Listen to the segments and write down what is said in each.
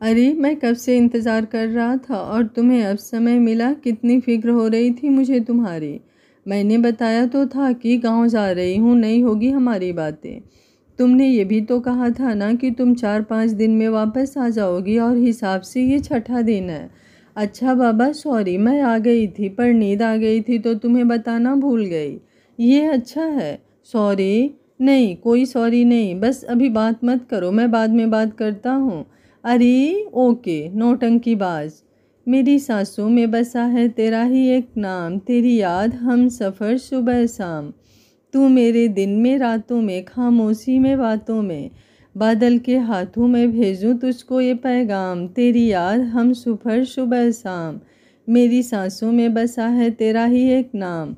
अरे मैं कब से इंतज़ार कर रहा था और तुम्हें अब समय मिला। कितनी फ़िक्र हो रही थी मुझे तुम्हारी। मैंने बताया तो था कि गांव जा रही हूँ, नहीं होगी हमारी बातें। तुमने ये भी तो कहा था ना कि तुम 4-5 दिन में वापस आ जाओगी और हिसाब से ये छठा दिन है। अच्छा बाबा सॉरी, मैं आ गई थी पर नींद आ गई थी तो तुम्हें बताना भूल गई। ये अच्छा है। सॉरी नहीं, कोई सॉरी नहीं, बस अभी बात मत करो, मैं बाद में बात करता हूँ। अरे ओके नौटंकीबाज। मेरी सांसों में बसा है तेरा ही एक नाम, तेरी याद हम सफ़र सुबह शाम। तू मेरे दिन में रातों में, खामोशी में बातों में, बादल के हाथों में भेजूं तुझको ये पैगाम, तेरी याद हम सफ़र सुबह शाम। मेरी सांसों में बसा है तेरा ही एक नाम।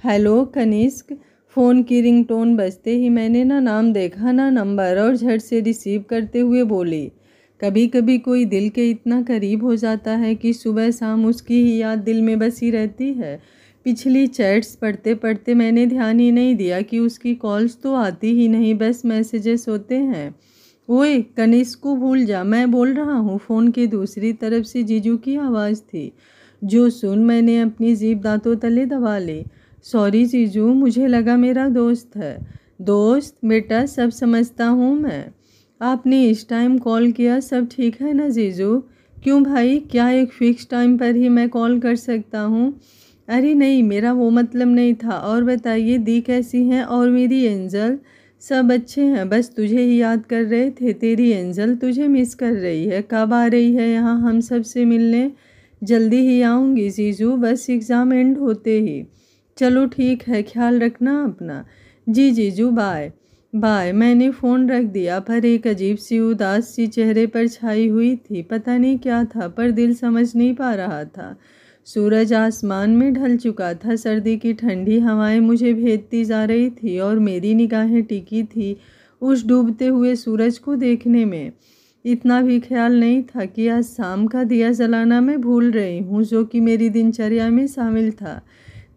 हेलो कनिष्क। फ़ोन की रिंगटोन बजते ही मैंने ना नाम देखा ना नंबर और झट से रिसीव करते हुए बोली। कभी कभी कोई दिल के इतना करीब हो जाता है कि सुबह शाम उसकी ही याद दिल में बसी रहती है। पिछली चैट्स पढ़ते पढ़ते मैंने ध्यान ही नहीं दिया कि उसकी कॉल्स तो आती ही नहीं, बस मैसेजेस होते हैं। ओए कनिष्क को भूल जा, मैं बोल रहा हूँ। फ़ोन के दूसरी तरफ से जीजू की आवाज़ थी, जो सुन मैंने अपनी जीभ दांतों तले दबा ली। सॉरी जीजू, मुझे लगा मेरा दोस्त है। दोस्त बेटा, सब समझता हूँ मैं। आपने इस टाइम कॉल किया, सब ठीक है ना जीजू? क्यों भाई, क्या एक फ़िक्स टाइम पर ही मैं कॉल कर सकता हूँ? अरे नहीं, मेरा वो मतलब नहीं था। और बताइए दी कैसी हैं और मेरी एंजल? सब अच्छे हैं, बस तुझे ही याद कर रहे थे। तेरी एंजल तुझे मिस कर रही है। कब आ रही है यहाँ हम सब से मिलने? जल्दी ही आऊँगी जीजू, बस एग्ज़ाम एंड होते ही। चलो ठीक है, ख्याल रखना अपना। जी जीजू, बाय बाय। मैंने फ़ोन रख दिया, पर एक अजीब सी उदास सी चेहरे पर छाई हुई थी। पता नहीं क्या था, पर दिल समझ नहीं पा रहा था। सूरज आसमान में ढल चुका था, सर्दी की ठंडी हवाएं मुझे भेजती जा रही थी और मेरी निगाहें टिकी थी उस डूबते हुए सूरज को देखने में। इतना भी ख्याल नहीं था कि आज शाम का दिया जलाना मैं भूल रही हूँ, जो कि मेरी दिनचर्या में शामिल था।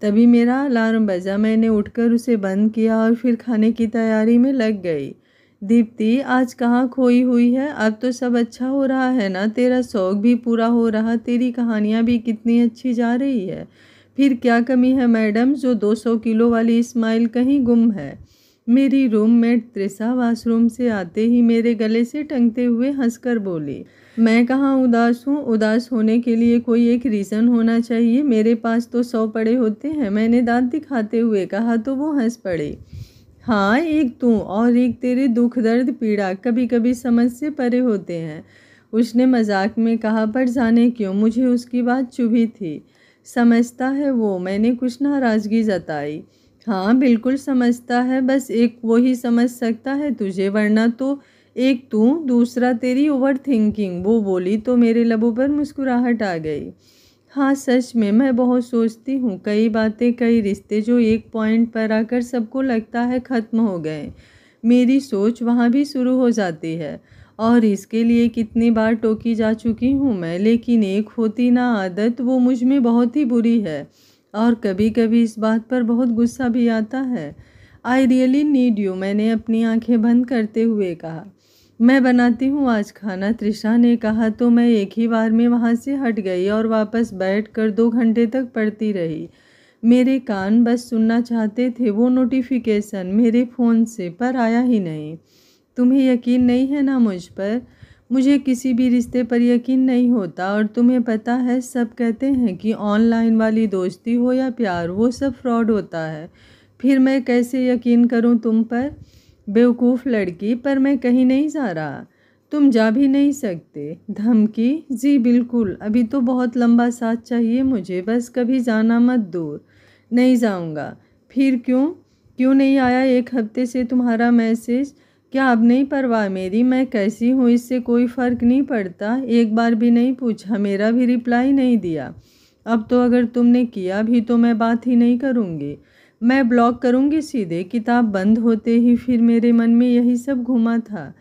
तभी मेरा अलार्म बजा, मैंने उठकर उसे बंद किया और फिर खाने की तैयारी में लग गई। दीप्ति आज कहाँ खोई हुई है? अब तो सब अच्छा हो रहा है ना? तेरा शौक भी पूरा हो रहा, तेरी कहानियाँ भी कितनी अच्छी जा रही है। फिर क्या कमी है मैडम, जो 200 किलो वाली स्माइल कहीं गुम है? मेरी रूममेट त्रिशा वॉशरूम से आते ही मेरे गले से टंगते हुए हंसकर बोली। मैं कहाँ उदास हूँ, उदास होने के लिए कोई एक रीज़न होना चाहिए। मेरे पास तो 100 पड़े होते हैं, मैंने दांत दिखाते हुए कहा तो वो हंस पड़े। हाँ, एक तू और एक तेरे दुख दर्द पीड़ा कभी कभी समझ से परे होते हैं, उसने मजाक में कहा। पर जाने क्यों मुझे उसकी बात चुभी थी। समझता है वो, मैंने कुछ नाराज़गी जताई। हाँ बिल्कुल समझता है, बस एक वो ही समझ सकता है तुझे, वरना तो एक तू, दूसरा तेरी ओवर थिंकिंग। वो बोली तो मेरे लबों पर मुस्कुराहट आ गई। हाँ सच में मैं बहुत सोचती हूँ, कई बातें, कई रिश्ते जो एक पॉइंट पर आकर सबको लगता है ख़त्म हो गए, मेरी सोच वहाँ भी शुरू हो जाती है। और इसके लिए कितनी बार टोकी जा चुकी हूँ मैं, लेकिन एक होती ना आदत, वो मुझ में बहुत ही बुरी है। और कभी कभी इस बात पर बहुत गुस्सा भी आता है। आई रियली नीड यू, मैंने अपनी आंखें बंद करते हुए कहा। मैं बनाती हूँ आज खाना, त्रिशा ने कहा तो मैं एक ही बार में वहाँ से हट गई और वापस बैठकर 2 घंटे तक पढ़ती रही। मेरे कान बस सुनना चाहते थे वो नोटिफिकेशन मेरे फ़ोन से, पर आया ही नहीं। तुम्हें यकीन नहीं है ना मुझ पर? मुझे किसी भी रिश्ते पर यकीन नहीं होता, और तुम्हें पता है सब कहते हैं कि ऑनलाइन वाली दोस्ती हो या प्यार, वो सब फ्रॉड होता है। फिर मैं कैसे यकीन करूं तुम पर? बेवकूफ़ लड़की, पर मैं कहीं नहीं जा रहा। तुम जा भी नहीं सकते। धमकी? जी बिल्कुल, अभी तो बहुत लंबा साथ चाहिए मुझे, बस कभी जाना मत दूर। नहीं जाऊंगा। फिर क्यों? क्यों नहीं आया 1 हफ्ते से तुम्हारा मैसेज? क्या अब नहीं परवाह मेरी, मैं कैसी हूँ इससे कोई फ़र्क नहीं पड़ता? एक बार भी नहीं पूछा, मेरा भी रिप्लाई नहीं दिया। अब तो अगर तुमने किया भी तो मैं बात ही नहीं करूँगी, मैं ब्लॉक करूँगी सीधे। किताब बंद होते ही फिर मेरे मन में यही सब घुमा था।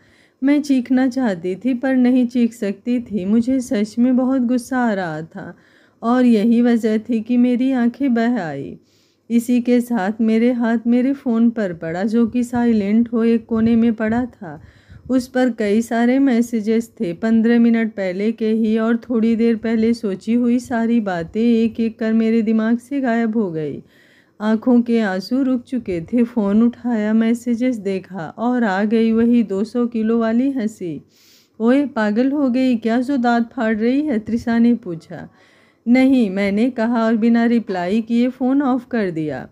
मैं चीखना चाहती थी पर नहीं चीख सकती थी, मुझे सच में बहुत गुस्सा आ रहा था और यही वजह थी कि मेरी आंखें बह आई। इसी के साथ मेरे हाथ मेरे फ़ोन पर पड़ा, जो कि साइलेंट हो एक कोने में पड़ा था। उस पर कई सारे मैसेजेस थे, 15 मिनट पहले के ही, और थोड़ी देर पहले सोची हुई सारी बातें एक एक कर मेरे दिमाग से गायब हो गई। आंखों के आंसू रुक चुके थे। फ़ोन उठाया, मैसेजेस देखा और आ गई वही 200 किलो वाली हंसी। ओए पागल हो गई क्या जो दांत फाड़ रही है? त्रिशा ने पूछा। नहीं, मैंने कहा और बिना रिप्लाई किए फ़ोन ऑफ कर दिया।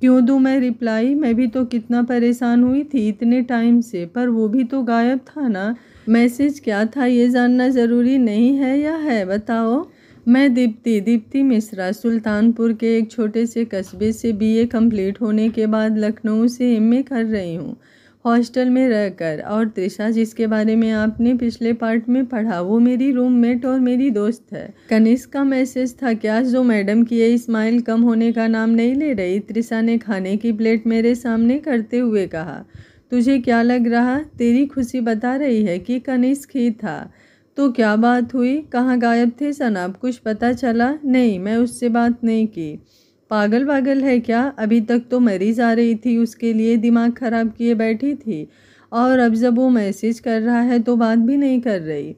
क्यों दूँ मैं रिप्लाई? मैं भी तो कितना परेशान हुई थी इतने टाइम से, पर वो भी तो गायब था ना। मैसेज क्या था ये जानना ज़रूरी नहीं है या है, बताओ। मैं दीप्ति मिश्रा, सुल्तानपुर के एक छोटे से कस्बे से बीए कंप्लीट होने के बाद लखनऊ से एमए कर रही हूँ, हॉस्टल में रहकर। और त्रिशा, जिसके बारे में आपने पिछले पार्ट में पढ़ा, वो मेरी रूममेट और मेरी दोस्त है। कनिष्क का मैसेज था क्या, जो मैडम की ये स्माइल कम होने का नाम नहीं ले रही? त्रिशा ने खाने की प्लेट मेरे सामने करते हुए कहा। तुझे क्या लग रहा? तेरी खुशी बता रही है कि कनिष्क ही था। तो क्या बात हुई? कहाँ गायब थे सनाब? कुछ पता चला? नहीं, मैं उससे बात नहीं की। पागल है क्या? अभी तक तो मरी जा रही थी, उसके लिए दिमाग ख़राब किए बैठी थी, और अब जब वो मैसेज कर रहा है तो बात भी नहीं कर रही।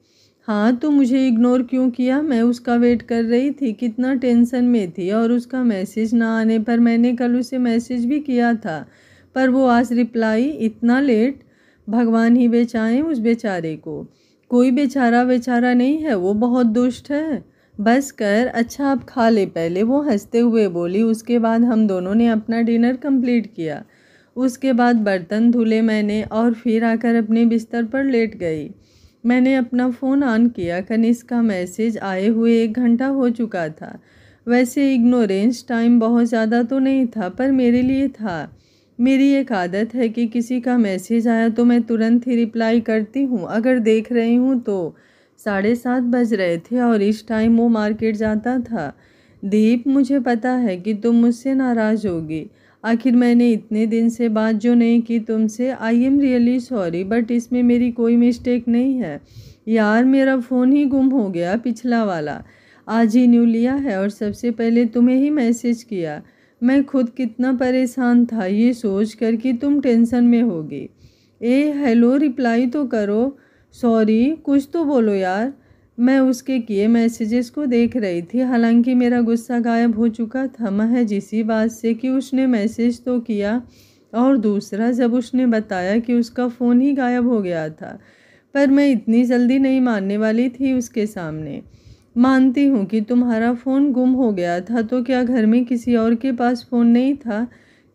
हाँ, तो मुझे इग्नोर क्यों किया? मैं उसका वेट कर रही थी, कितना टेंशन में थी। और उसका मैसेज ना आने पर मैंने कल उसे मैसेज भी किया था, पर वो आज रिप्लाई इतना लेट। भगवान ही बचाएं उस बेचारे को। कोई बेचारा नहीं है, वो बहुत दुष्ट है। बस कर, अच्छा आप खा ले पहले, वो हंसते हुए बोली। उसके बाद हम दोनों ने अपना डिनर कंप्लीट किया। उसके बाद बर्तन धुले मैंने और फिर आकर अपने बिस्तर पर लेट गई। मैंने अपना फ़ोन ऑन किया। कनिष्क का मैसेज आए हुए 1 घंटा हो चुका था। वैसे इग्नोरेंस टाइम बहुत ज़्यादा तो नहीं था, पर मेरे लिए था। मेरी एक आदत है कि किसी का मैसेज आया तो मैं तुरंत ही रिप्लाई करती हूँ, अगर देख रही हूँ तो। 7:30 बज रहे थे और इस टाइम वो मार्केट जाता था। दीप, मुझे पता है कि तुम मुझसे नाराज़ होगी। आखिर मैंने इतने दिन से बात जो नहीं की तुमसे। I am really sorry, but इसमें मेरी कोई मिस्टेक नहीं है। यार, मेरा फ़ोन ही गुम हो गया, पिछला वाला। आज ही न्यू लिया है और सबसे पहले तुम्हें ही मैसेज किया। मैं खुद कितना परेशान था ये सोच कर कि तुम टेंशन में होगी। हेलो, रिप्लाई तो करो। सॉरी, कुछ तो बोलो यार। मैं उसके किए मैसेजेस को देख रही थी। हालांकि मेरा गुस्सा गायब हो चुका था महज इसी बात से कि उसने मैसेज तो किया, और दूसरा जब उसने बताया कि उसका फ़ोन ही गायब हो गया था। पर मैं इतनी जल्दी नहीं मानने वाली थी उसके सामने। मानती हूँ कि तुम्हारा फ़ोन गुम हो गया था, तो क्या घर में किसी और के पास फ़ोन नहीं था?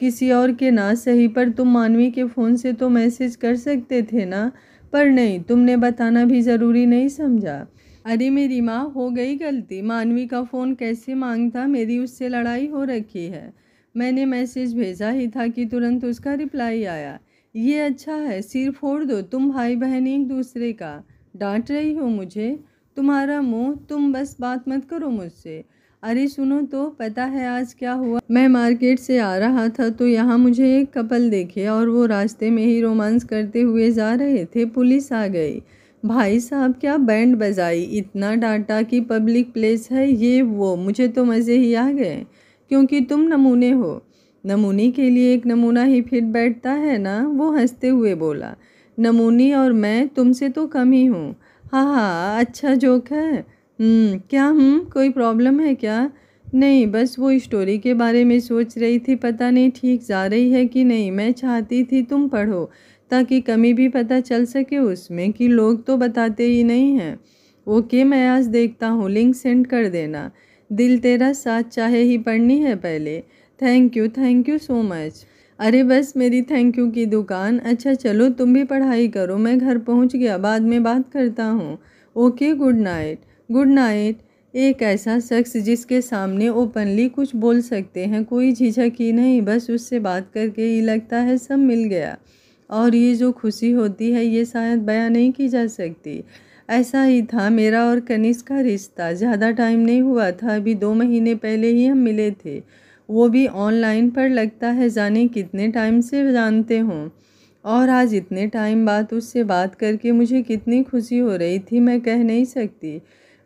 किसी और के ना सही, पर तुम मानवी के फ़ोन से तो मैसेज कर सकते थे ना। पर नहीं, तुमने बताना भी ज़रूरी नहीं समझा। अरे मेरी माँ, हो गई गलती। मानवी का फ़ोन कैसे मांगता? मेरी उससे लड़ाई हो रखी है। मैंने मैसेज भेजा ही था कि तुरंत उसका रिप्लाई आया। ये अच्छा है, सिर फोड़ दो तुम भाई बहन एक दूसरे का। डांट रही हो मुझे? तुम्हारा मुंह, तुम बस बात मत करो मुझसे। अरे सुनो तो, पता है आज क्या हुआ? मैं मार्केट से आ रहा था तो यहाँ मुझे एक कपल देखे और वो रास्ते में ही रोमांस करते हुए जा रहे थे। पुलिस आ गई। भाई साहब, क्या बैंड बजाई, इतना डांटा कि पब्लिक प्लेस है ये वो। मुझे तो मज़े ही आ गए, क्योंकि तुम नमूने हो। नमूने के लिए एक नमूना ही फिट बैठता है ना, वो हंसते हुए बोला। नमूनी और मैं तुमसे तो कम ही हूँ। हाँ, अच्छा जोक है। क्या? कोई प्रॉब्लम है क्या? नहीं, बस वो स्टोरी के बारे में सोच रही थी, पता नहीं ठीक जा रही है कि नहीं। मैं चाहती थी तुम पढ़ो, ताकि कमी भी पता चल सके उसमें, कि लोग तो बताते ही नहीं हैं। ओके, मैं आज देखता हूँ, लिंक सेंड कर देना। दिल तेरा साथ चाहे ही पढ़नी है पहले। Thank you so much. अरे बस मेरी थैंक यू की दुकान। अच्छा चलो, तुम भी पढ़ाई करो, मैं घर पहुँच गया, बाद में बात करता हूँ। Okay, good night. Good night. एक ऐसा शख्स जिसके सामने ओपनली कुछ बोल सकते हैं, कोई झिझक ही नहीं, बस उससे बात करके ही लगता है सब मिल गया। और ये जो खुशी होती है ये शायद बयां नहीं की जा सकती। ऐसा ही था मेरा और कनिष्क का रिश्ता। ज़्यादा टाइम नहीं हुआ था, अभी 2 महीने पहले ही हम मिले थे, वो भी ऑनलाइन पर। लगता है जाने कितने टाइम से जानते हों। और आज इतने टाइम बाद उससे बात करके मुझे कितनी खुशी हो रही थी, मैं कह नहीं सकती।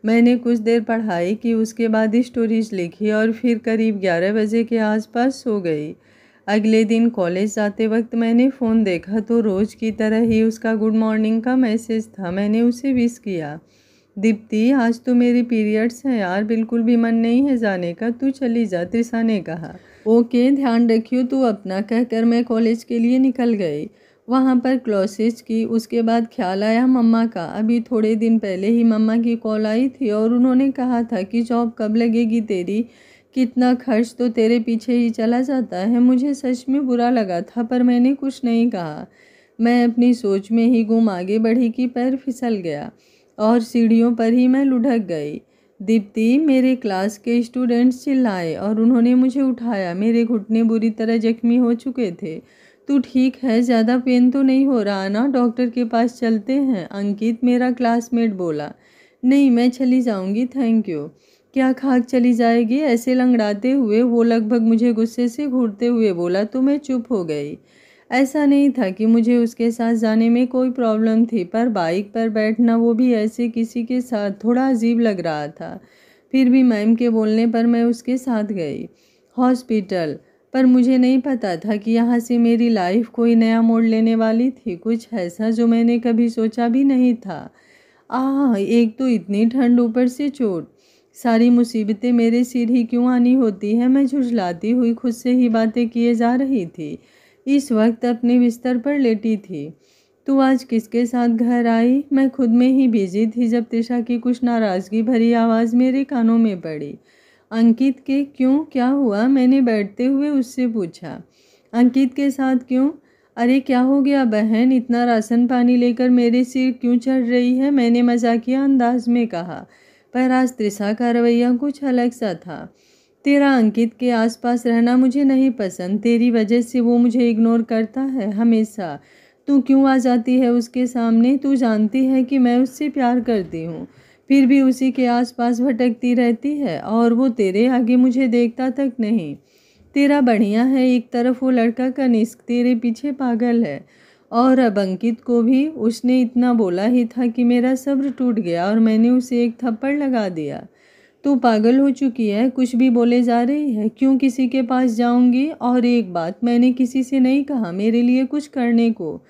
मैंने कुछ देर पढ़ाई की, उसके बाद स्टोरीज लिखी और फिर करीब 11 बजे के आसपास सो गई। अगले दिन कॉलेज जाते वक्त मैंने फ़ोन देखा तो रोज़ की तरह ही उसका गुड मॉर्निंग का मैसेज था। मैंने उसे विश किया। दीप्ति, आज तो मेरे पीरियड्स हैं यार, बिल्कुल भी मन नहीं है जाने का, तू चली जा, त्रिशा ने कहा। ओके, ध्यान रखियो तू अपना, कहकर मैं कॉलेज के लिए निकल गई। वहाँ पर क्लासेस की, उसके बाद ख्याल आया मम्मा का। अभी थोड़े दिन पहले ही मम्मा की कॉल आई थी और उन्होंने कहा था कि जॉब कब लगेगी तेरी, कितना खर्च तो तेरे पीछे ही चला जाता है। मुझे सच में बुरा लगा था पर मैंने कुछ नहीं कहा। मैं अपनी सोच में ही गुम आगे बढ़ी कि पैर फिसल गया और सीढ़ियों पर ही मैं लुढ़क गई। दीप्ति, मेरे क्लास के स्टूडेंट्स चिल्लाए और उन्होंने मुझे उठाया। मेरे घुटने बुरी तरह जख्मी हो चुके थे। तू ठीक है? ज़्यादा पेन तो नहीं हो रहा ना? डॉक्टर के पास चलते हैं, अंकित मेरा क्लासमेट बोला। नहीं, मैं चली जाऊंगी, थैंक यू। क्या खाक चली जाएगी? ऐसे लंगड़ाते हुए वो लगभग मुझे गुस्से से घूरते हुए बोला तो मैं चुप हो गई। ऐसा नहीं था कि मुझे उसके साथ जाने में कोई प्रॉब्लम थी, पर बाइक पर बैठना, वो भी ऐसे किसी के साथ, थोड़ा अजीब लग रहा था। फिर भी मैम के बोलने पर मैं उसके साथ गई हॉस्पिटल। पर मुझे नहीं पता था कि यहाँ से मेरी लाइफ कोई नया मोड़ लेने वाली थी, कुछ ऐसा जो मैंने कभी सोचा भी नहीं था। एक तो इतनी ठंड, ऊपर से चोट, सारी मुसीबतें मेरे सिर ही क्यों आनी होती है। मैं झुंझलाती हुई खुद से ही बातें किए जा रही थी। इस वक्त अपने बिस्तर पर लेटी थी। तू आज किसके साथ घर आई? मैं खुद में ही बिजी थी जब त्रिशा की कुछ नाराज़गी भरी आवाज़ मेरे कानों में पड़ी। अंकित के? क्यों, क्या हुआ? मैंने बैठते हुए उससे पूछा। अंकित के साथ क्यों? अरे क्या हो गया बहन, इतना राशन पानी लेकर मेरे सिर क्यों चढ़ रही है? मैंने मजाकिया अंदाज में कहा। पर आज त्रिशा का रवैया कुछ अलग सा था। तेरा अंकित के आसपास रहना मुझे नहीं पसंद, तेरी वजह से वो मुझे इग्नोर करता है हमेशा। तू क्यों आ जाती है उसके सामने? तू जानती है कि मैं उससे प्यार करती हूँ, फिर भी उसी के आसपास भटकती रहती है और वो तेरे आगे मुझे देखता तक नहीं। तेरा बढ़िया है, एक तरफ वो लड़का कनिष्क तेरे पीछे पागल है और अब अंकित को भी। उसने इतना बोला ही था कि मेरा सब्र टूट गया और मैंने उसे एक थप्पड़ लगा दिया। तू पागल हो चुकी है, कुछ भी बोले जा रही है। क्यों किसी के पास जाऊंगी? और एक बात, मैंने किसी से नहीं कहा मेरे लिए कुछ करने को।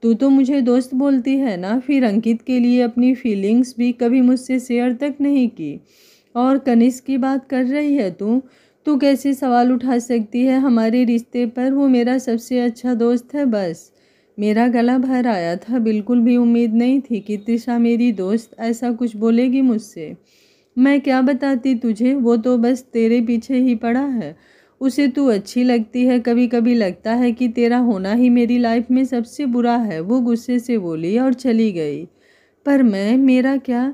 तू तो मुझे दोस्त बोलती है ना, फिर अंकित के लिए अपनी फीलिंग्स भी कभी मुझसे शेयर तक नहीं की। और कनिष्क की बात कर रही है तू? तू कैसे सवाल उठा सकती है हमारे रिश्ते पर? वो मेरा सबसे अच्छा दोस्त है बस। मेरा गला भर आया था, बिल्कुल भी उम्मीद नहीं थी कि त्रिशा मेरी दोस्त ऐसा कुछ बोलेगी मुझसे। मैं क्या बताती तुझे, वो तो बस तेरे पीछे ही पड़ा है। उसे तू अच्छी लगती है, कभी कभी लगता है कि तेरा होना ही मेरी लाइफ में सबसे बुरा है। वो गुस्से से बोली और चली गई। पर मेरा क्या?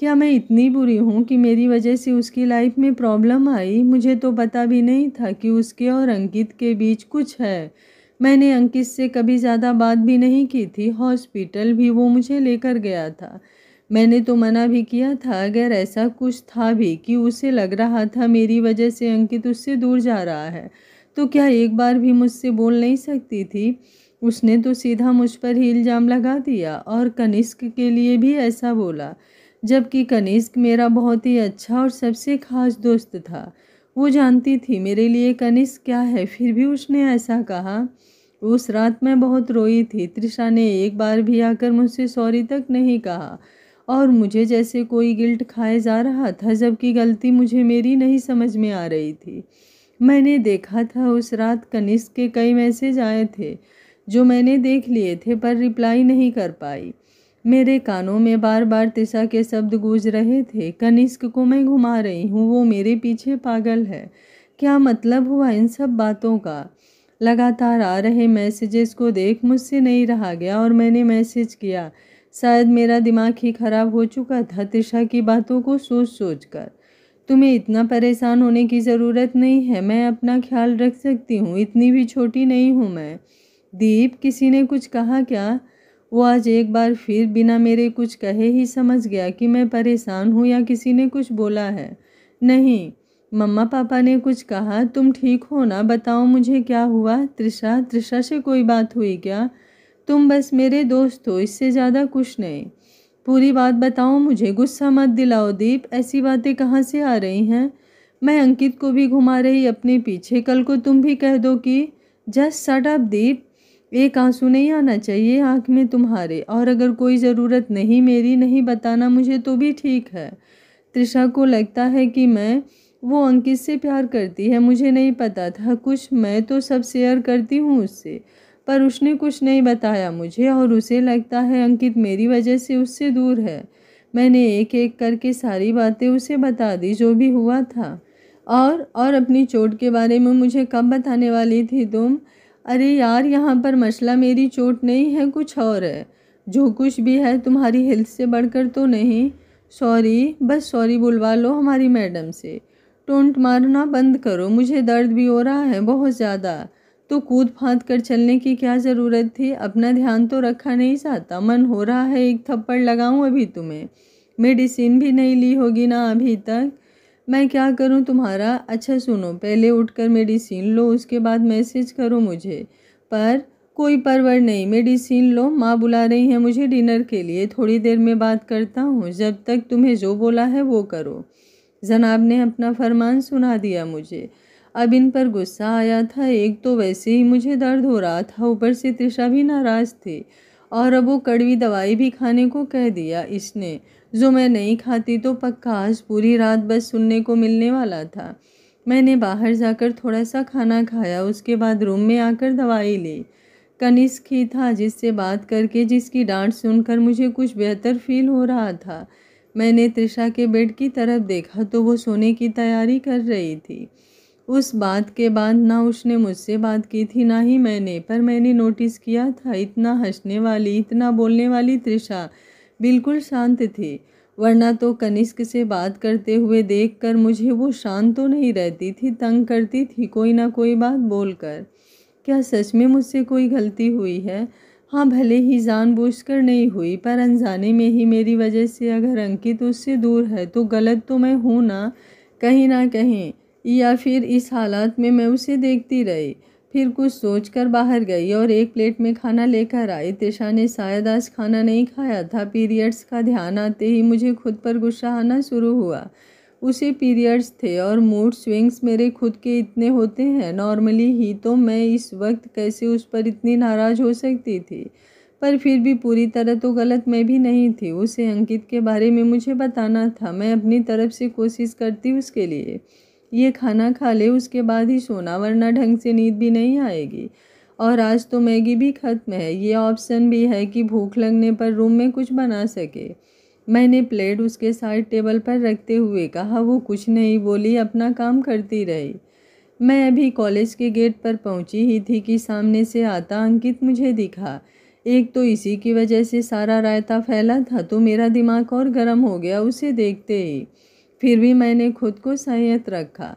क्या मैं इतनी बुरी हूँ कि मेरी वजह से उसकी लाइफ में प्रॉब्लम आई? मुझे तो पता भी नहीं था कि उसके और अंकित के बीच कुछ है। मैंने अंकित से कभी ज़्यादा बात भी नहीं की थी, हॉस्पिटल भी वो मुझे लेकर गया था। मैंने तो मना भी किया था। अगर ऐसा कुछ था भी कि उसे लग रहा था मेरी वजह से अंकित उससे दूर जा रहा है, तो क्या एक बार भी मुझसे बोल नहीं सकती थी? उसने तो सीधा मुझ पर ही इल्ज़ाम लगा दिया और कनिष्क के लिए भी ऐसा बोला, जबकि कनिष्क मेरा बहुत ही अच्छा और सबसे खास दोस्त था। वो जानती थी मेरे लिए कनिष्क क्या है, फिर भी उसने ऐसा कहा। उस रात मैं बहुत रोई थी। त्रिशा ने एक बार भी आकर मुझसे सॉरी तक नहीं कहा और मुझे जैसे कोई गिल्ट खाए जा रहा था, जबकि गलती मुझे मेरी नहीं समझ में आ रही थी। मैंने देखा था उस रात कनिष्क के कई मैसेज आए थे जो मैंने देख लिए थे पर रिप्लाई नहीं कर पाई। मेरे कानों में बार बार त्रिशा के शब्द गूंज रहे थे, कनिष्क को मैं घुमा रही हूँ, वो मेरे पीछे पागल है। क्या मतलब हुआ इन सब बातों का? लगातार आ रहे मैसेजेस को देख मुझसे नहीं रहा गया और मैंने मैसेज किया। शायद मेरा दिमाग ही खराब हो चुका था त्रिशा की बातों को सोच सोच कर। तुम्हें इतना परेशान होने की ज़रूरत नहीं है, मैं अपना ख्याल रख सकती हूँ, इतनी भी छोटी नहीं हूँ मैं। दीप, किसी ने कुछ कहा क्या? वो आज एक बार फिर बिना मेरे कुछ कहे ही समझ गया कि मैं परेशान हूँ या किसी ने कुछ बोला है। नहीं, मम्मा पापा ने कुछ कहा। तुम ठीक हो ना? बताओ मुझे क्या हुआ? त्रिशा से कोई बात हुई क्या? तुम बस मेरे दोस्त हो, इससे ज़्यादा कुछ नहीं। पूरी बात बताओ मुझे, गुस्सा मत दिलाओ दीप। ऐसी बातें कहाँ से आ रही हैं? मैं अंकित को भी घुमा रही अपने पीछे, कल को तुम भी कह दो कि। जस्ट शट अप दीप, एक आंसू नहीं आना चाहिए आँख में तुम्हारे, और अगर कोई ज़रूरत नहीं मेरी नहीं बताना मुझे तो भी ठीक है। त्रिशा को लगता है कि वो अंकित से प्यार करती है, मुझे नहीं पता था कुछ, मैं तो सब शेयर करती हूँ उससे, पर उसने कुछ नहीं बताया मुझे, और उसे लगता है अंकित मेरी वजह से उससे दूर है। मैंने एक एक करके सारी बातें उसे बता दी जो भी हुआ था। और अपनी चोट के बारे में मुझे कब बताने वाली थी तुम? अरे यार, यहाँ पर मसला मेरी चोट नहीं है, कुछ और है। जो कुछ भी है तुम्हारी हेल्थ से बढ़कर तो नहीं। सॉरी, बस सॉरी बुलवा लो हमारी मैडम से। टोंट मारना बंद करो, मुझे दर्द भी हो रहा है बहुत ज़्यादा। तो कूद फांद कर चलने की क्या ज़रूरत थी? अपना ध्यान तो रखा नहीं जाता। मन हो रहा है एक थप्पड़ लगाऊं अभी तुम्हें। मेडिसिन भी नहीं ली होगी ना अभी तक? मैं क्या करूं तुम्हारा? अच्छा सुनो, पहले उठकर मेडिसिन लो, उसके बाद मैसेज करो मुझे। पर कोई परवर नहीं, मेडिसिन लो, माँ बुला रही हैं मुझे डिनर के लिए, थोड़ी देर में बात करता हूँ, जब तक तुम्हें जो बोला है वो करो। जनाब ने अपना फरमान सुना दिया मुझे। अब इन पर गुस्सा आया था, एक तो वैसे ही मुझे दर्द हो रहा था, ऊपर से त्रिशा भी नाराज़ थी, और अब वो कड़वी दवाई भी खाने को कह दिया इसने, जो मैं नहीं खाती तो पक्का आज पूरी रात बस सुनने को मिलने वाला था। मैंने बाहर जाकर थोड़ा सा खाना खाया, उसके बाद रूम में आकर दवाई ली। कनिष्क ही था जिससे बात करके जिसकी डांट सुनकर मुझे कुछ बेहतर फील हो रहा था। मैंने त्रिशा के बेड की तरफ देखा तो वो सोने की तैयारी कर रही थी। उस बात के बाद ना उसने मुझसे बात की थी ना ही मैंने, पर मैंने नोटिस किया था इतना हंसने वाली, इतना बोलने वाली त्रिशा बिल्कुल शांत थी। वरना तो कनिष्क से बात करते हुए देखकर मुझे वो शांत तो नहीं रहती थी, तंग करती थी कोई ना कोई बात बोलकर। क्या सच में मुझसे कोई गलती हुई है? हाँ, भले ही जानबूझकर नहीं हुई, पर अनजाने में ही मेरी वजह से अगर अंकित उससे दूर है तो गलत तो मैं हूँ ना कहीं। या फिर इस हालात में मैं उसे देखती रही। फिर कुछ सोचकर बाहर गई और एक प्लेट में खाना लेकर आई। त्रिशा ने शायद आज खाना नहीं खाया था। पीरियड्स का ध्यान आते ही मुझे खुद पर गुस्सा आना शुरू हुआ। उसे पीरियड्स थे और मूड स्विंग्स मेरे खुद के इतने होते हैं नॉर्मली ही, तो मैं इस वक्त कैसे उस पर इतनी नाराज़ हो सकती थी? पर फिर भी पूरी तरह तो गलत मैं भी नहीं थी। उसे अंकित के बारे में मुझे बताना था, मैं अपनी तरफ से कोशिश करती उसके लिए। ये खाना खा ले उसके बाद ही सोना, वरना ढंग से नींद भी नहीं आएगी। और आज तो मैगी भी ख़त्म है, ये ऑप्शन भी है कि भूख लगने पर रूम में कुछ बना सके। मैंने प्लेट उसके साइड टेबल पर रखते हुए कहा। वो कुछ नहीं बोली, अपना काम करती रही। मैं अभी कॉलेज के गेट पर पहुंची ही थी कि सामने से आता अंकित मुझे दिखा। एक तो इसी की वजह से सारा रायता फैला था, तो मेरा दिमाग और गर्म हो गया उसे देखते ही। फिर भी मैंने खुद को संयत रखा।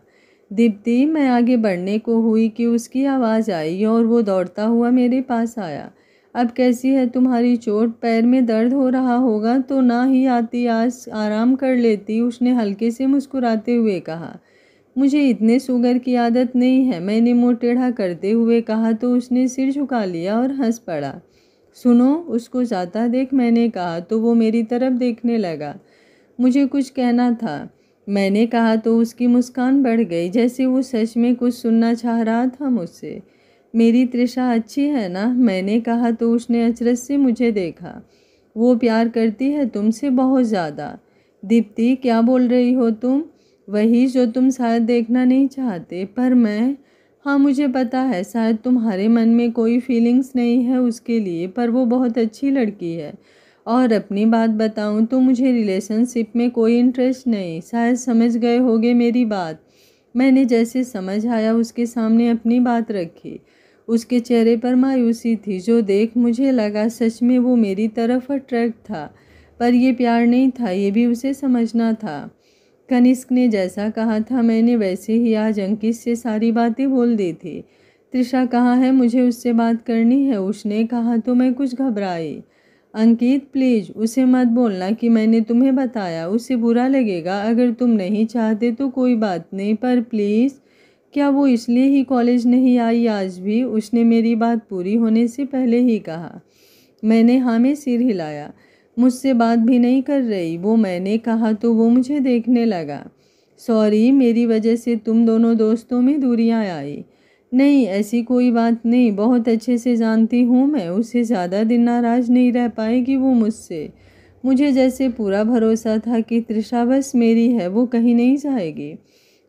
दीप्ति, मैं आगे बढ़ने को हुई कि उसकी आवाज़ आई और वो दौड़ता हुआ मेरे पास आया। अब कैसी है तुम्हारी चोट? पैर में दर्द हो रहा होगा तो ना ही आती, आज आराम कर लेती, उसने हल्के से मुस्कुराते हुए कहा। मुझे इतने शुगर की आदत नहीं है, मैंने मुंह टेढ़ा करते हुए कहा, तो उसने सिर झुका लिया और हंस पड़ा। सुनो, उसको जाता देख, मैंने कहा तो वो मेरी तरफ देखने लगा। मुझे कुछ कहना था, मैंने कहा तो उसकी मुस्कान बढ़ गई, जैसे वो सच में कुछ सुनना चाह रहा था मुझसे। मेरी त्रिशा अच्छी है ना? मैंने कहा तो उसने अचरज से मुझे देखा। वो प्यार करती है तुमसे बहुत ज़्यादा। दीप्ति, क्या बोल रही हो तुम? वही जो तुम शायद देखना नहीं चाहते, पर मैं। हाँ, मुझे पता है शायद तुम्हारे मन में कोई फीलिंग्स नहीं है उसके लिए, पर वो बहुत अच्छी लड़की है। और अपनी बात बताऊं तो मुझे रिलेशनशिप में कोई इंटरेस्ट नहीं। शायद समझ गए होगे मेरी बात। मैंने जैसे समझ आया उसके सामने अपनी बात रखी। उसके चेहरे पर मायूसी थी, जो देख मुझे लगा सच में वो मेरी तरफ अट्रैक्ट था। पर यह प्यार नहीं था, ये भी उसे समझना था। कनिष्क ने जैसा कहा था मैंने वैसे ही आज अंकित से सारी बातें बोल दी थी। त्रिशा कहाँ है? मुझे उससे बात करनी है, उसने कहा तो मैं कुछ घबराई। अंकित, प्लीज़ उसे मत बोलना कि मैंने तुम्हें बताया, उसे बुरा लगेगा। अगर तुम नहीं चाहते तो कोई बात नहीं, पर प्लीज़। क्या वो इसलिए ही कॉलेज नहीं आई आज भी? उसने मेरी बात पूरी होने से पहले ही कहा। मैंने हाँ में सिर हिलाया। मुझसे बात भी नहीं कर रही वो? मैंने कहा तो वो मुझे देखने लगा। सॉरी, मेरी वजह से तुम दोनों दोस्तों में दूरियां आई। नहीं, ऐसी कोई बात नहीं, बहुत अच्छे से जानती हूँ मैं, उससे ज़्यादा दिन नाराज़ नहीं रह पाएगी वो मुझसे। मुझे जैसे पूरा भरोसा था कि तृषा बस मेरी है, वो कहीं नहीं जाएगी।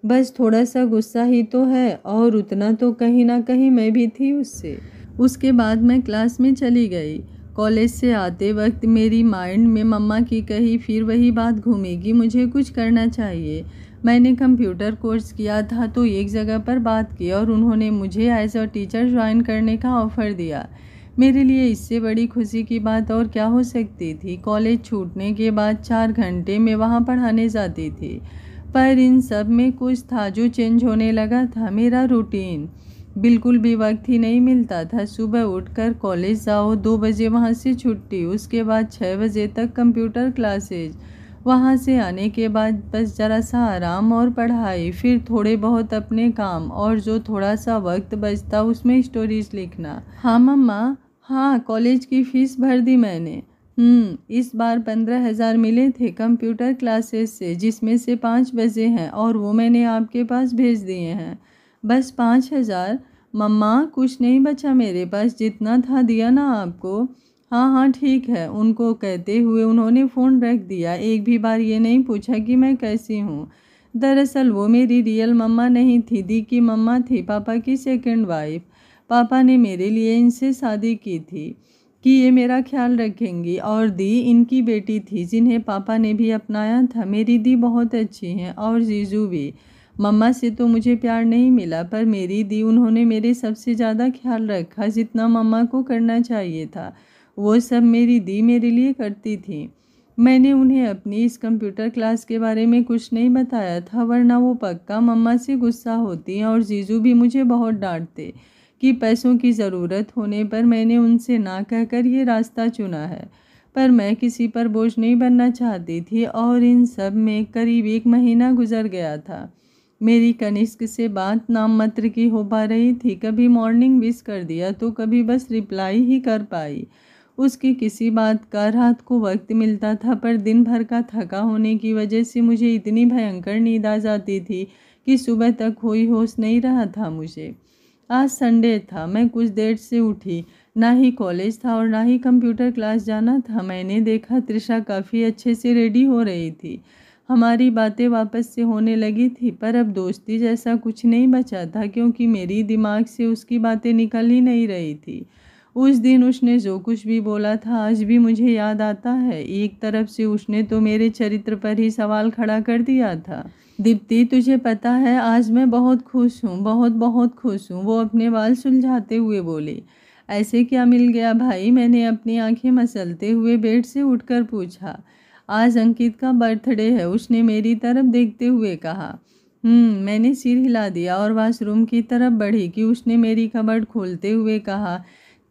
बस थोड़ा-सा गुस्सा ही तो है और उतना तो कहीं न कहीं मैं भी थी उससे। उसके बाद मैं क्लास में चली गई। कॉलेज से आते वक़्त मेरी माइंड में मम्मा की कही फिर वही बात घूमी कि मुझे कुछ करना चाहिए। मैंने कंप्यूटर कोर्स किया था तो एक जगह पर बात की और उन्होंने मुझे एज अ टीचर ज्वाइन करने का ऑफ़र दिया। मेरे लिए इससे बड़ी खुशी की बात और क्या हो सकती थी। कॉलेज छूटने के बाद 4 घंटे मैं वहाँ पढ़ाने जाती थी। पर इन सब में कुछ था जो चेंज होने लगा था। मेरा रूटीन बिल्कुल भी वक्त ही नहीं मिलता था। सुबह उठकर कॉलेज जाओ, 2 बजे वहाँ से छुट्टी, उसके बाद 6 बजे तक कंप्यूटर क्लासेज, वहाँ से आने के बाद बस ज़रा सा आराम और पढ़ाई, फिर थोड़े बहुत अपने काम और जो थोड़ा सा वक्त बचता उसमें स्टोरीज लिखना। हाँ मम्मा, हाँ कॉलेज की फ़ीस भर दी मैंने। इस बार 15,000 मिले थे कंप्यूटर क्लासेस से, जिसमें से 5 बजे हैं और वो मैंने आपके पास भेज दिए हैं। बस 5,000? मम्मा कुछ नहीं बचा मेरे पास, जितना था दिया ना आपको। हाँ हाँ ठीक है, उनको कहते हुए उन्होंने फ़ोन रख दिया। एक भी बार ये नहीं पूछा कि मैं कैसी हूँ। दरअसल वो मेरी रियल मम्मा नहीं थी, दी की मम्मा थी, पापा की सेकंड वाइफ। पापा ने मेरे लिए इनसे शादी की थी कि ये मेरा ख्याल रखेंगी, और दी इनकी बेटी थी जिन्हें पापा ने भी अपनाया था। मेरी दी बहुत अच्छी हैं और जीजू भी। मम्मा से तो मुझे प्यार नहीं मिला, पर मेरी दी, उन्होंने मेरे सबसे ज़्यादा ख्याल रखा जितना मम्मा को करना चाहिए था। वो सब मेरी दी मेरे लिए करती थी। मैंने उन्हें अपनी इस कंप्यूटर क्लास के बारे में कुछ नहीं बताया था, वरना वो पक्का मम्मा से गुस्सा होती, और जीजू भी मुझे बहुत डांटते कि पैसों की ज़रूरत होने पर मैंने उनसे ना कहकर ये रास्ता चुना है। पर मैं किसी पर बोझ नहीं बनना चाहती थी, और इन सब में करीब 1 महीना गुजर गया था। मेरी कनिष्क से बात नाम मात्र की हो पा रही थी। कभी मॉर्निंग विश कर दिया तो कभी बस रिप्लाई ही कर पाई। उसकी किसी बात का रात को वक्त मिलता था, पर दिन भर का थका होने की वजह से मुझे इतनी भयंकर नींद आ जाती थी कि सुबह तक कोई होश नहीं रहा था मुझे। आज संडे था, मैं कुछ देर से उठी। ना ही कॉलेज था और ना ही कंप्यूटर क्लास जाना था। मैंने देखा तृषा काफ़ी अच्छे से रेडी हो रही थी। हमारी बातें वापस से होने लगी थी, पर अब दोस्ती जैसा कुछ नहीं बचा था, क्योंकि मेरी दिमाग से उसकी बातें निकल ही नहीं रही थी। उस दिन उसने जो कुछ भी बोला था आज भी मुझे याद आता है। एक तरफ से उसने तो मेरे चरित्र पर ही सवाल खड़ा कर दिया था। दीप्ति, तुझे पता है आज मैं बहुत खुश हूँ, बहुत बहुत खुश हूँ, वो अपने बाल सुलझाते हुए बोली। ऐसे क्या मिल गया भाई? मैंने अपनी आंखें मसलते हुए बेड से उठकर पूछा। आज अंकित का बर्थडे है, उसने मेरी तरफ देखते हुए कहा। मैंने सिर हिला दिया और वॉशरूम की तरफ बढ़ी कि उसने मेरी कबर्ड खोलते हुए कहा,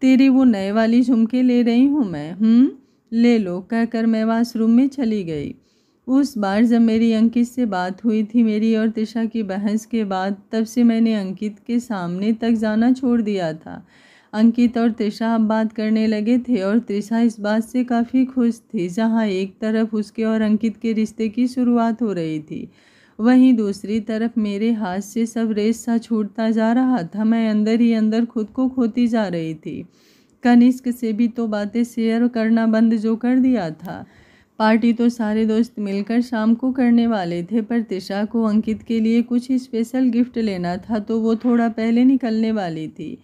तेरी वो नए वाली झुमके ले रही हूँ मैं। ले लो, कहकर मैं वॉशरूम में चली गई। उस बार जब मेरी अंकित से बात हुई थी, मेरी और तृषा की बहस के बाद, तब से मैंने अंकित के सामने तक जाना छोड़ दिया था। अंकित और तृषा अब बात करने लगे थे और तृषा इस बात से काफ़ी खुश थी। जहाँ एक तरफ उसके और अंकित के रिश्ते की शुरुआत हो रही थी, वहीं दूसरी तरफ मेरे हाथ से सब रेस सा छूटता जा रहा था। मैं अंदर ही अंदर खुद को खोती जा रही थी। कनिष्क से भी तो बातें शेयर करना बंद जो कर दिया था। पार्टी तो सारे दोस्त मिलकर शाम को करने वाले थे, पर तृषा को अंकित के लिए कुछ स्पेशल गिफ्ट लेना था, तो वो थोड़ा पहले निकलने वाली थी।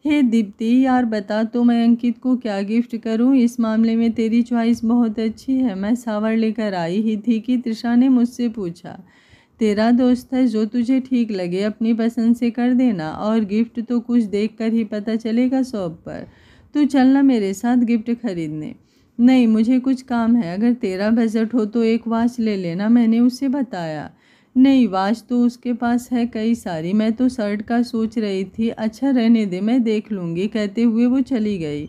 हे दीप्ति, यार बता तो मैं अंकित को क्या गिफ्ट करूं? इस मामले में तेरी चॉइस बहुत अच्छी है। मैं सावर लेकर आई ही थी कि तृषा ने मुझसे पूछा। तेरा दोस्त है, जो तुझे ठीक लगे अपनी पसंद से कर देना, और गिफ्ट तो कुछ देख कर ही पता चलेगा शॉप पर। तू चलना मेरे साथ गिफ्ट खरीदने। नहीं, मुझे कुछ काम है। अगर तेरा बजट हो तो एक वॉच ले लेना, मैंने उसे बताया। नहीं, वॉच तो उसके पास है कई सारी, मैं तो शर्ट का सोच रही थी। अच्छा रहने दे, मैं देख लूँगी, कहते हुए वो चली गई।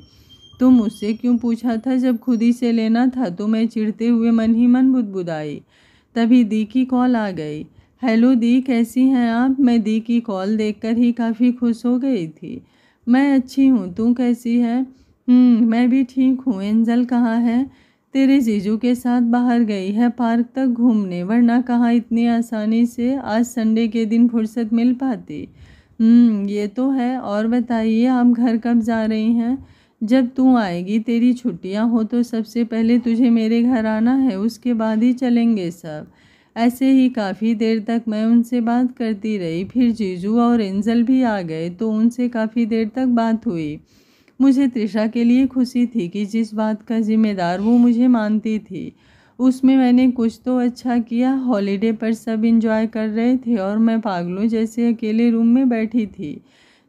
तुम मुझसे क्यों पूछा था जब खुद ही से लेना था? तो मैं चिढ़ते हुए मन ही मन बुदबुदाई। तभी दी की कॉल आ गई। हेलो दी, कैसी हैं आप? मैं दी की कॉल देखकर ही काफ़ी खुश हो गई थी। मैं अच्छी हूँ, तू कैसी है? मैं भी ठीक हूँ। एंजल कहाँ है? तेरे जीजू के साथ बाहर गई है पार्क तक घूमने, वरना कहाँ इतनी आसानी से आज संडे के दिन फुर्सत मिल पाती। ये तो है। और बताइए, आप घर कब जा रही हैं? जब तू आएगी, तेरी छुट्टियां हो तो सबसे पहले तुझे मेरे घर आना है, उसके बाद ही चलेंगे सब। ऐसे ही काफ़ी देर तक मैं उनसे बात करती रही। फिर जीजू और एंजल भी आ गए तो उनसे काफ़ी देर तक बात हुई। मुझे तृषा के लिए खुशी थी कि जिस बात का जिम्मेदार वो मुझे मानती थी, उसमें मैंने कुछ तो अच्छा किया। हॉलीडे पर सब एंजॉय कर रहे थे और मैं पागलों जैसे अकेले रूम में बैठी थी।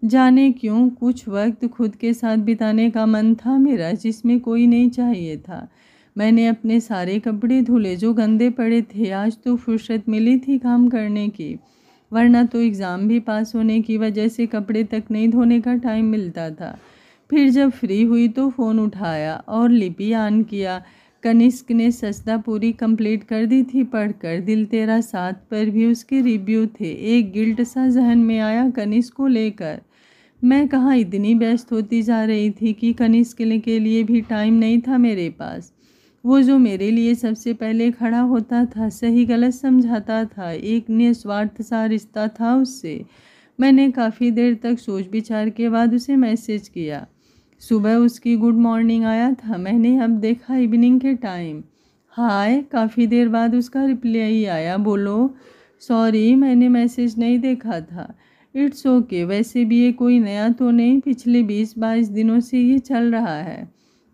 जाने क्यों कुछ वक्त खुद के साथ बिताने का मन था मेरा, जिसमें कोई नहीं चाहिए था। मैंने अपने सारे कपड़े धुले जो गंदे पड़े थे। आज तो फुर्सत मिली थी काम करने की, वरना तो एग्ज़ाम भी पास होने की वजह से कपड़े तक नहीं धोने का टाइम मिलता था। फिर जब फ्री हुई तो फ़ोन उठाया और लिपि ऑन किया। कनिष्क ने सजदा पूरी कंप्लीट कर दी थी पढ़कर। दिल तेरा साथ पर भी उसके रिव्यू थे। एक गिल्ट सा जहन में आया कनिष्क को लेकर। मैं कहाँ इतनी व्यस्त होती जा रही थी कि कनिष्क के लिए भी टाइम नहीं था मेरे पास। वो जो मेरे लिए सबसे पहले खड़ा होता था, सही गलत समझाता था, एक निस्वार्थ सा रिश्ता था उससे। मैंने काफ़ी देर तक सोच विचार के बाद उसे मैसेज किया। सुबह उसकी गुड मॉर्निंग आया था, मैंने अब देखा इवनिंग के टाइम। हाय, काफ़ी देर बाद उसका रिप्लाई आया, बोलो सॉरी मैंने मैसेज नहीं देखा था। इट्स ओके, वैसे भी ये कोई नया तो नहीं, पिछले 20-22 दिनों से ये चल रहा है।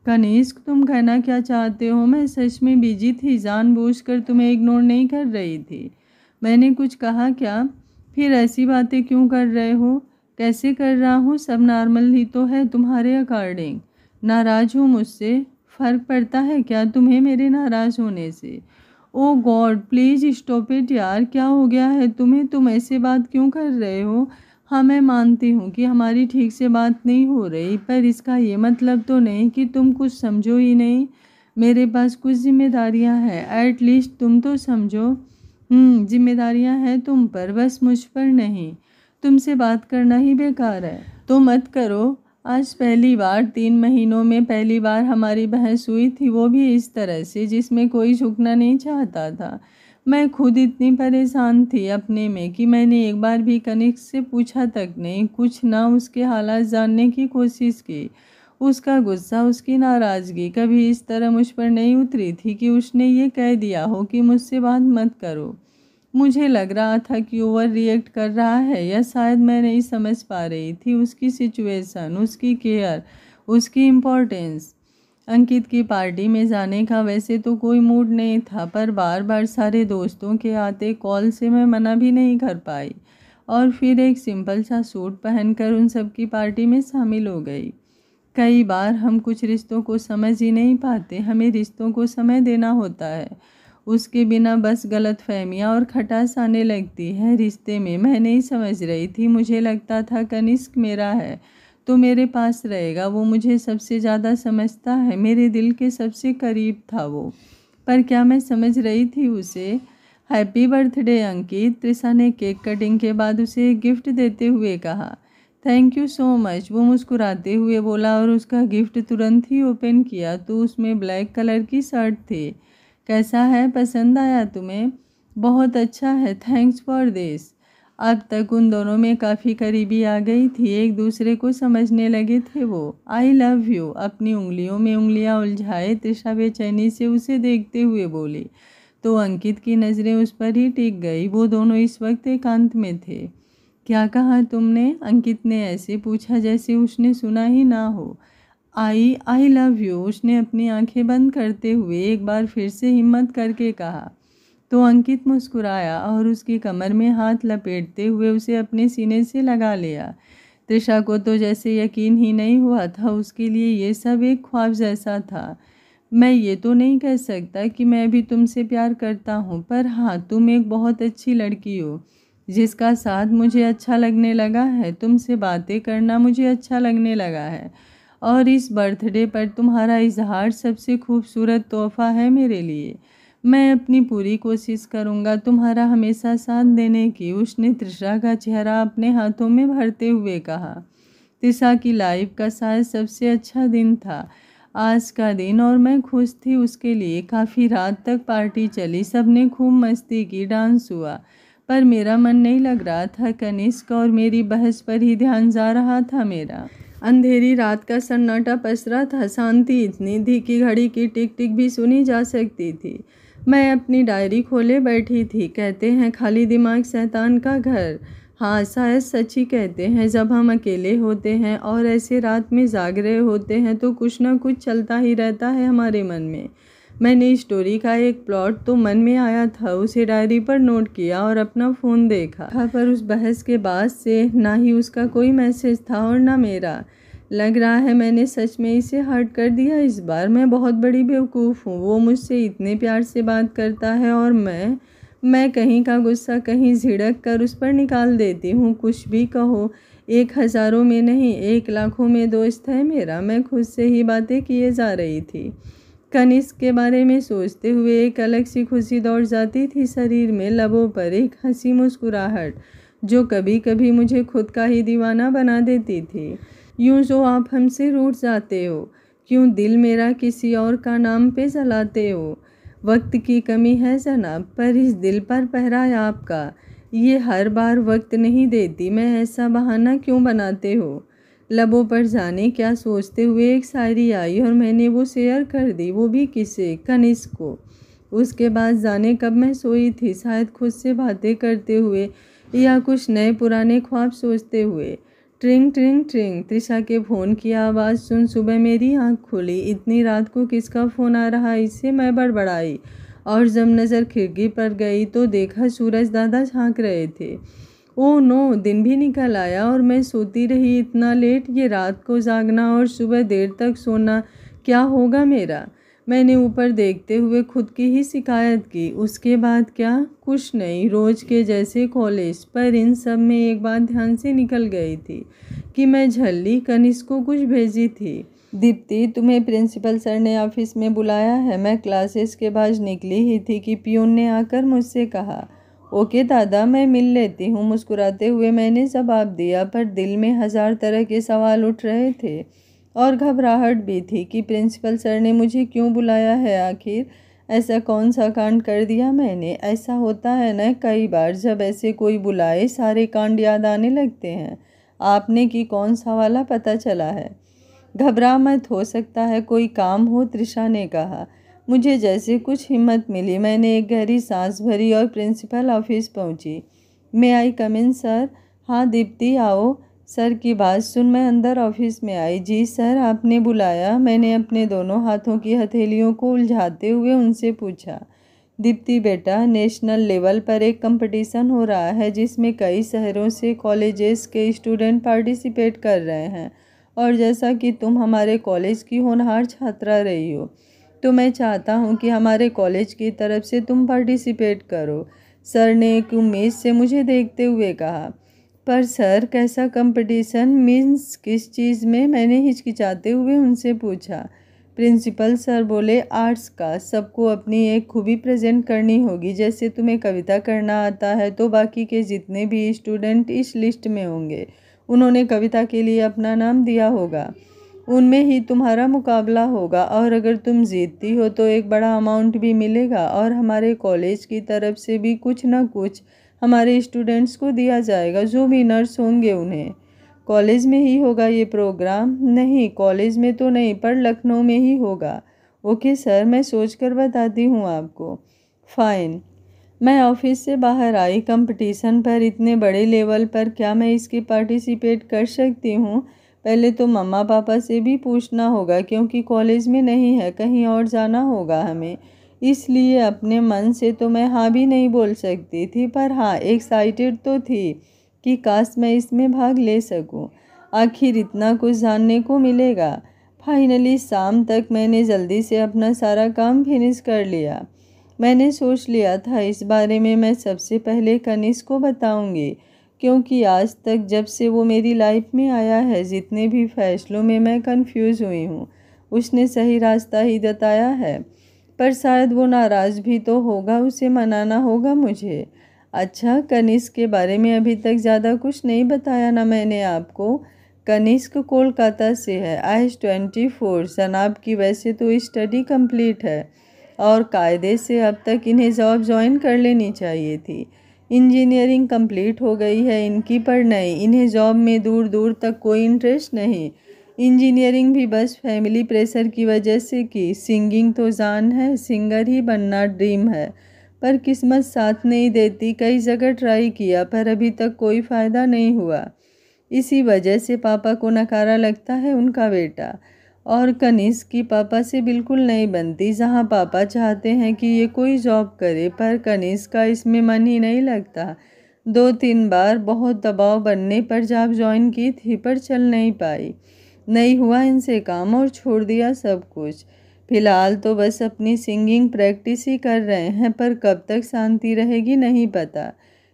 कनिष्क, तुम कहना क्या चाहते हो? मैं सच में बिजी थी, जानबूझकर तुम्हें इग्नोर नहीं कर रही थी। मैंने कुछ कहा क्या? फिर ऐसी बातें क्यों कर रहे हो? कैसे कर रहा हूँ? सब नॉर्मल ही तो है तुम्हारे अकॉर्डिंग। नाराज़ हूँ मुझसे? फ़र्क पड़ता है क्या तुम्हें मेरे नाराज़ होने से? ओ गॉड, प्लीज़ स्टॉप इट यार, क्या हो गया है तुम्हें? तुम ऐसे बात क्यों कर रहे हो? हाँ, मैं मानती हूँ कि हमारी ठीक से बात नहीं हो रही, पर इसका ये मतलब तो नहीं कि तुम कुछ समझो ही नहीं। मेरे पास कुछ जिम्मेदारियाँ हैं, एट लीस्ट तुम तो समझो। जिम्मेदारियाँ हैं तुम पर, बस मुझ पर नहीं। तुमसे बात करना ही बेकार है तो मत करो। आज पहली बार 3 महीनों में पहली बार हमारी बहस हुई थी, वो भी इस तरह से जिसमें कोई झुकना नहीं चाहता था। मैं खुद इतनी परेशान थी अपने में कि मैंने एक बार भी कनिष्क से पूछा तक नहीं, कुछ ना उसके हालात जानने की कोशिश की। उसका गुस्सा, उसकी नाराज़गी कभी इस तरह मुझ पर नहीं उतरी थी कि उसने ये कह दिया हो कि मुझसे बात मत करो। मुझे लग रहा था कि ओवर रिएक्ट कर रहा है, या शायद मैं नहीं समझ पा रही थी उसकी सिचुएशन, उसकी केयर, उसकी इम्पोर्टेंस। अंकित की पार्टी में जाने का वैसे तो कोई मूड नहीं था, पर बार बार सारे दोस्तों के आते कॉल से मैं मना भी नहीं कर पाई और फिर एक सिंपल सा सूट पहनकर उन सब की पार्टी में शामिल हो गई। कई बार हम कुछ रिश्तों को समझ ही नहीं पाते, हमें रिश्तों को समय देना होता है। उसके बिना बस गलतफहमियां और खटास आने लगती है रिश्ते में। मैं नहीं समझ रही थी, मुझे लगता था कनिष्क मेरा है तो मेरे पास रहेगा, वो मुझे सबसे ज़्यादा समझता है, मेरे दिल के सबसे करीब था वो। पर क्या मैं समझ रही थी उसे? हैप्पी बर्थडे अंकित, त्रिशा ने केक कटिंग के बाद उसे एक गिफ्ट देते हुए कहा। थैंक यू सो मच, वो मुस्कुराते हुए बोला और उसका गिफ्ट तुरंत ही ओपन किया तो उसमें ब्लैक कलर की शर्ट थी। कैसा है, पसंद आया तुम्हें? बहुत अच्छा है, थैंक्स फॉर दिस। अब तक उन दोनों में काफ़ी करीबी आ गई थी, एक दूसरे को समझने लगे थे वो। आई लव यू, अपनी उंगलियों में उंगलियां उलझाए त्रिशा बेचैनी से उसे देखते हुए बोली तो अंकित की नज़रें उस पर ही टिक गई। वो दोनों इस वक्त एकांत में थे। क्या कहा तुमने? अंकित ने ऐसे पूछा जैसे उसने सुना ही ना हो। आई लव यू, उसने अपनी आंखें बंद करते हुए एक बार फिर से हिम्मत करके कहा तो अंकित मुस्कुराया और उसकी कमर में हाथ लपेटते हुए उसे अपने सीने से लगा लिया। त्रिशा को तो जैसे यकीन ही नहीं हुआ था, उसके लिए ये सब एक ख्वाब जैसा था। मैं ये तो नहीं कह सकता कि मैं भी तुमसे प्यार करता हूँ, पर हाँ, तुम एक बहुत अच्छी लड़की हो जिसका साथ मुझे अच्छा लगने लगा है, तुमसे बातें करना मुझे अच्छा लगने लगा है, और इस बर्थडे पर तुम्हारा इजहार सबसे खूबसूरत तोहफा है मेरे लिए। मैं अपनी पूरी कोशिश करूँगा तुम्हारा हमेशा साथ देने की, उसने त्रिशा का चेहरा अपने हाथों में भरते हुए कहा। त्रिशा की लाइफ का शायद सबसे अच्छा दिन था आज का दिन, और मैं खुश थी उसके लिए। काफ़ी रात तक पार्टी चली, सबने खूब मस्ती की, डांस हुआ, पर मेरा मन नहीं लग रहा था। कनिष्क और मेरी बहस पर ही ध्यान जा रहा था मेरा। अंधेरी रात का सन्नाटा पसरा था। शांति इतनी थी कि घड़ी की टिक टिक भी सुनी जा सकती थी। मैं अपनी डायरी खोले बैठी थी। कहते हैं खाली दिमाग शैतान का घर। हाँ, शायद सच ही कहते हैं। जब हम अकेले होते हैं और ऐसे रात में जाग रहे होते हैं तो कुछ ना कुछ चलता ही रहता है हमारे मन में। मैंने स्टोरी का एक प्लॉट तो मन में आया था, उसे डायरी पर नोट किया और अपना फ़ोन देखा। पर उस बहस के बाद से ना ही उसका कोई मैसेज था और ना मेरा। लग रहा है मैंने सच में इसे हर्ट कर दिया इस बार। मैं बहुत बड़ी बेवकूफ़ हूँ। वो मुझसे इतने प्यार से बात करता है और मैं कहीं का गुस्सा कहीं झिड़क कर उस पर निकाल देती हूँ। कुछ भी कहो, एक हज़ारों में नहीं, एक लाखों में दोस्त है मेरा। मैं खुद से ही बातें किए जा रही थी। कनिष्क के बारे में सोचते हुए एक अलग सी खुशी दौड़ जाती थी शरीर में। लबों पर एक हंसी मुस्कुराहट जो कभी कभी मुझे खुद का ही दीवाना बना देती थी। यूँ जो आप हमसे रूठ जाते हो, क्यों दिल मेरा किसी और का नाम पे जलाते हो। वक्त की कमी है जनाब, पर इस दिल पर पहरा है आपका। ये हर बार वक्त नहीं देती मैं, ऐसा बहाना क्यों बनाते हो। लबों पर जाने क्या सोचते हुए एक शायरी आई और मैंने वो शेयर कर दी, वो भी किसे, कनिष्क को। उसके बाद जाने कब मैं सोई थी, शायद खुद से बातें करते हुए या कुछ नए पुराने ख्वाब सोचते हुए। ट्रिंग ट्रिंग ट्रिंग, त्रिशा के फ़ोन की आवाज़ सुन सुबह मेरी आंख खुली। इतनी रात को किसका फ़ोन आ रहा, इससे मैं बड़बड़ाई और जब नज़र खिड़की पर गई तो देखा सूरज दादा झांक रहे थे। ओह नो, दिन भी निकल आया और मैं सोती रही इतना लेट। ये रात को जागना और सुबह देर तक सोना, क्या होगा मेरा। मैंने ऊपर देखते हुए खुद की ही शिकायत की। उसके बाद क्या, कुछ नहीं, रोज़ के जैसे कॉलेज। पर इन सब में एक बात ध्यान से निकल गई थी कि मैं झल्ली कनिष्क को कुछ भेजी थी। दीप्ति, तुम्हें प्रिंसिपल सर ने ऑफिस में बुलाया है। मैं क्लासेस के बाद निकली ही थी कि पियून ने आकर मुझसे कहा, ओके दादा, मैं मिल लेती हूँ। मुस्कुराते हुए मैंने जवाब दिया, पर दिल में हज़ार तरह के सवाल उठ रहे थे और घबराहट भी थी कि प्रिंसिपल सर ने मुझे क्यों बुलाया है। आखिर ऐसा कौन सा कांड कर दिया मैंने। ऐसा होता है न कई बार, जब ऐसे कोई बुलाए सारे कांड याद आने लगते हैं। आपने कि कौन सा वाला पता चला है। घबरा मत, हो सकता है कोई काम हो, त्रिशा ने कहा। मुझे जैसे कुछ हिम्मत मिली। मैंने एक गहरी सांस भरी और प्रिंसिपल ऑफिस पहुंची। मे आई कम इन सर। हाँ दीप्ति, आओ। सर की बात सुन मैं अंदर ऑफिस में आई। जी सर, आपने बुलाया। मैंने अपने दोनों हाथों की हथेलियों को उलझाते हुए उनसे पूछा। दीप्ति बेटा, नेशनल लेवल पर एक कंपटीशन हो रहा है जिसमें कई शहरों से कॉलेजेस के स्टूडेंट पार्टिसिपेट कर रहे हैं, और जैसा कि तुम हमारे कॉलेज की होनहार छात्रा रही हो तो मैं चाहता हूं कि हमारे कॉलेज की तरफ से तुम पार्टिसिपेट करो। सर ने एक उम्मीद से मुझे देखते हुए कहा। पर सर, कैसा कंपटीशन, मीन्स किस चीज़ में, मैंने हिचकिचाते हुए उनसे पूछा। प्रिंसिपल सर बोले, आर्ट्स का। सबको अपनी एक खूबी प्रेजेंट करनी होगी। जैसे तुम्हें कविता करना आता है तो बाकी के जितने भी स्टूडेंट इस लिस्ट में होंगे, उन्होंने कविता के लिए अपना नाम दिया होगा, उनमें ही तुम्हारा मुकाबला होगा और अगर तुम जीतती हो तो एक बड़ा अमाउंट भी मिलेगा और हमारे कॉलेज की तरफ से भी कुछ ना कुछ हमारे स्टूडेंट्स को दिया जाएगा। जो विनर्स होंगे उन्हें। कॉलेज में ही होगा ये प्रोग्राम। नहीं, कॉलेज में तो नहीं, पर लखनऊ में ही होगा। ओके सर, मैं सोच कर बताती हूँ आपको। फाइन। मैं ऑफिस से बाहर आई। कंपटीशन पर इतने बड़े लेवल पर क्या मैं इसकी पार्टिसिपेट कर सकती हूँ। पहले तो मम्मा पापा से भी पूछना होगा क्योंकि कॉलेज में नहीं है, कहीं और जाना होगा हमें। इसलिए अपने मन से तो मैं हाँ भी नहीं बोल सकती थी, पर हाँ एक्साइटेड तो थी कि काश मैं इसमें भाग ले सकूं। आखिर इतना कुछ जानने को मिलेगा। फाइनली शाम तक मैंने जल्दी से अपना सारा काम फिनिश कर लिया। मैंने सोच लिया था इस बारे में मैं सबसे पहले कनिष्क को बताऊंगी, क्योंकि आज तक जब से वो मेरी लाइफ में आया है, जितने भी फैसलों में मैं कंफ्यूज हुई हूँ, उसने सही रास्ता ही बताया है। पर शायद वो नाराज़ भी तो होगा, उसे मनाना होगा मुझे। अच्छा, कनिष्क के बारे में अभी तक ज़्यादा कुछ नहीं बताया ना मैंने आपको। कनिष्क कोलकाता से है, आइज 24 जनाब की। वैसे तो स्टडी कंप्लीट है और कायदे से अब तक इन्हें जॉब ज्वाइन कर लेनी चाहिए थी। इंजीनियरिंग कंप्लीट हो गई है इनकी, पर नहीं, इन्हें जॉब में दूर दूर तक कोई इंटरेस्ट नहीं। इंजीनियरिंग भी बस फैमिली प्रेशर की वजह से की। सिंगिंग तो जान है, सिंगर ही बनना ड्रीम है, पर किस्मत साथ नहीं देती। कई जगह ट्राई किया पर अभी तक कोई फ़ायदा नहीं हुआ। इसी वजह से पापा को नकारा लगता है उनका बेटा। और कनिष्क की पापा से बिल्कुल नहीं बनती। जहाँ पापा चाहते हैं कि ये कोई जॉब करे, पर कनिष्क का इसमें मन ही नहीं लगता। 2-3 बार बहुत दबाव बनने पर जॉब ज्वाइन की थी, पर चल नहीं पाई। नहीं हुआ इनसे काम और छोड़ दिया सब कुछ। फिलहाल तो बस अपनी सिंगिंग प्रैक्टिस ही कर रहे हैं, पर कब तक शांति रहेगी नहीं पता।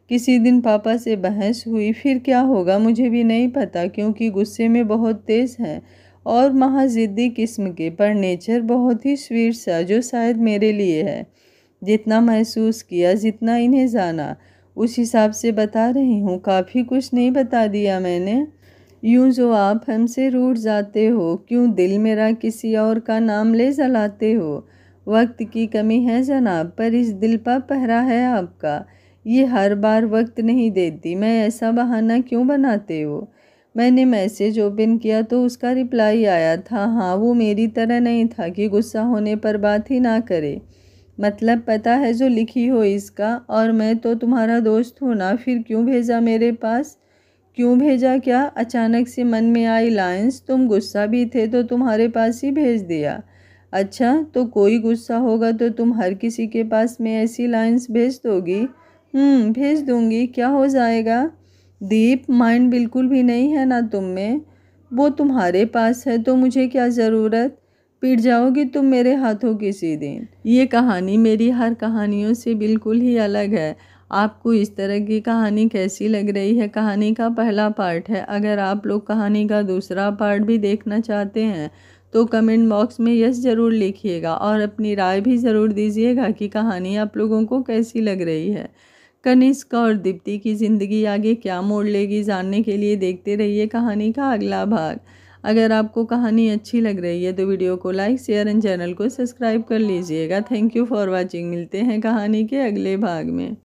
किसी दिन पापा से बहस हुई, फिर क्या होगा मुझे भी नहीं पता, क्योंकि गुस्से में बहुत तेज़ हैं और महाजिद्दी किस्म के, पर नेचर बहुत ही स्वीट सा, जो शायद मेरे लिए है। जितना महसूस किया, जितना इन्हें जाना, उस हिसाब से बता रही हूँ। काफ़ी कुछ नहीं बता दिया मैंने। यूँ जो आप हमसे रूठ जाते हो, क्यों दिल मेरा किसी और का नाम ले जलाते हो। वक्त की कमी है जनाब, पर इस दिल पर पहरा है आपका। ये हर बार वक्त नहीं देती, मैं ऐसा बहाना क्यों बनाते हो। मैंने मैसेज ओपन किया तो उसका रिप्लाई आया था। हाँ, वो मेरी तरह नहीं था कि गुस्सा होने पर बात ही ना करे। मतलब पता है जो लिखी हो इसका, और मैं तो तुम्हारा दोस्त हूँ ना, फिर क्यों भेजा मेरे पास। क्यों भेजा क्या, अचानक से मन में आई लाइंस। तुम गुस्सा भी थे तो तुम्हारे पास ही भेज दिया। अच्छा, तो कोई गुस्सा होगा तो तुम हर किसी के पास में ऐसी लाइंस भेज दोगी। भेज दूंगी, क्या हो जाएगा। दीप, माइंड बिल्कुल भी नहीं है ना तुम में। वो तुम्हारे पास है तो मुझे क्या ज़रूरत। पिट जाओगी तुम मेरे हाथों किसी दिन। ये कहानी मेरी हर कहानियों से बिल्कुल ही अलग है। आपको इस तरह की कहानी कैसी लग रही है। कहानी का पहला पार्ट है। अगर आप लोग कहानी का दूसरा पार्ट भी देखना चाहते हैं तो कमेंट बॉक्स में यस ज़रूर लिखिएगा, और अपनी राय भी ज़रूर दीजिएगा कि कहानी आप लोगों को कैसी लग रही है। कनिष्क और दीप्ति की ज़िंदगी आगे क्या मोड़ लेगी, जानने के लिए देखते रहिए कहानी का अगला भाग। अगर आपको कहानी अच्छी लग रही है तो वीडियो को लाइक, शेयर एंड चैनल को सब्सक्राइब कर लीजिएगा। Thank you for watching. मिलते हैं कहानी के अगले भाग में।